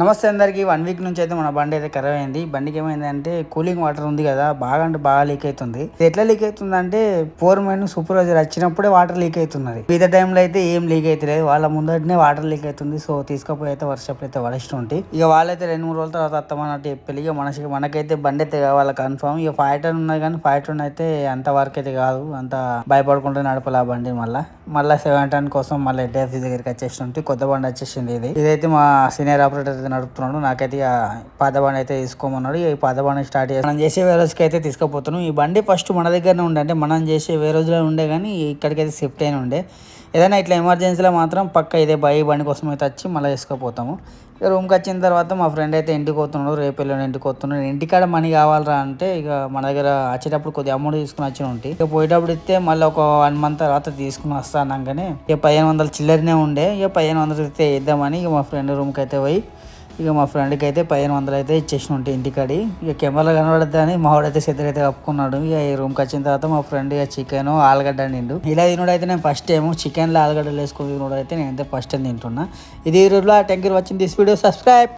నమస్తే అందరికీ. 1 వీక్ నుంచి అయితే మన బండి అయితే ఖరాబ్ అయింది. బండికి ఏమైందంటే కూలింగ్ వాటర్ ఉంది కదా, బాగా అంటే బాగా లీక్ అవుతుంది. ఇది ఎట్లా లీక్ అవుతుంది అంటే ఫోర్ మెన్ సూపర్వైజర్ వచ్చినప్పుడే వాటర్ లీక్ అవుతున్నది. మిగతా టైంలో అయితే ఏం లీక్ అవుతలేదు, వాళ్ళ ముందటనే వాటర్ లీక్ అవుతుంది. సో తీసుకపోయి అయితే వర్షాప్ అయితే వడేస్తుంటే ఇక వాళ్ళైతే 2-3 రోజుల తర్వాత వస్తామన్నట్టు చెప్పి ఇక మనకైతే బండి అయితే కావాలి కన్ఫర్మ్. ఇక ఫైటర్ ఉన్నది కానీ ఫైటర్ అయితే అంత వరకు అయితే కాదు, అంత భయపడుకుంటే నడపాలి ఆ బండి. మళ్ళీ 7 టన్ కోసం మళ్ళీ ఎడ్ఎఫ్సి దగ్గరికి వచ్చేస్తుంటే కొత్త బండి వచ్చేసింది. ఇదైతే మా సీనియర్ ఆపరేటర్ నడుపుతున్నాడు. నాకైతే ఇక పాత బండి అయితే తీసుకోమన్నాడు. ఈ పాత బండి స్టార్ట్ చేసి మనం చేసే వేరోజ్కి అయితే తీసుకుపోతున్నాం. ఈ బండి ఫస్ట్ మన దగ్గరనే ఉండే, అంటే మనం చేసే వేరోజ్లో ఉండే కానీ ఇక్కడికైతే షిఫ్ట్ అయిన ఉండే. ఏదైనా ఇట్లా ఎమర్జెన్సీలో మాత్రం పక్క ఇదే బండి కోసం అయితే వచ్చి మళ్ళీ తీసుకుపోతాము. ఇక రూమ్కి వచ్చిన తర్వాత మా ఫ్రెండ్ అయితే ఇంటికి పోతున్నాడు, రేపు వెళ్ళిన ఇంటికి పోతున్నాడు. ఇంటికాడ మనీ కావాలరా అంటే ఇక మన దగ్గర వచ్చేటప్పుడు కొద్దిగా అమౌంట్ తీసుకుని వచ్చి ఉంటాయి. ఇక పోయేటప్పుడు ఇస్తే మళ్ళీ ఒక 1 మంత్ తర్వాత తీసుకుని వస్తానంగానే ఇక 1500 చిల్లరనే ఉండే. ఇక 1500 ఇస్తే ఇద్దామని ఇక మా ఫ్రెండ్ రూమ్కి అయితే పోయి ఇక మా ఫ్రెండ్కి అయితే 1500 అయితే ఇచ్చేసి ఉంటాయి ఇంటికాడి. ఇక కెమెరాలో కనబడద్దని మా వాడైతే సెద్దరు అయితే కప్పుకున్నాడు. ఇక ఈ రూమ్కి వచ్చిన తర్వాత మా ఫ్రెండ్ ఇక చికెన్ ఆలుగడ్డ నిండు ఇలా తినడు. అయితే నేను ఫస్ట్ టైం చికెన్లో ఆలుగడ్డలు వేసుకుని తినడు అయితే నేనైతే ఫస్ట్ టైం తింటున్నా. ఇది ఈ రోజులో 10 వచ్చింది. This video subscribe.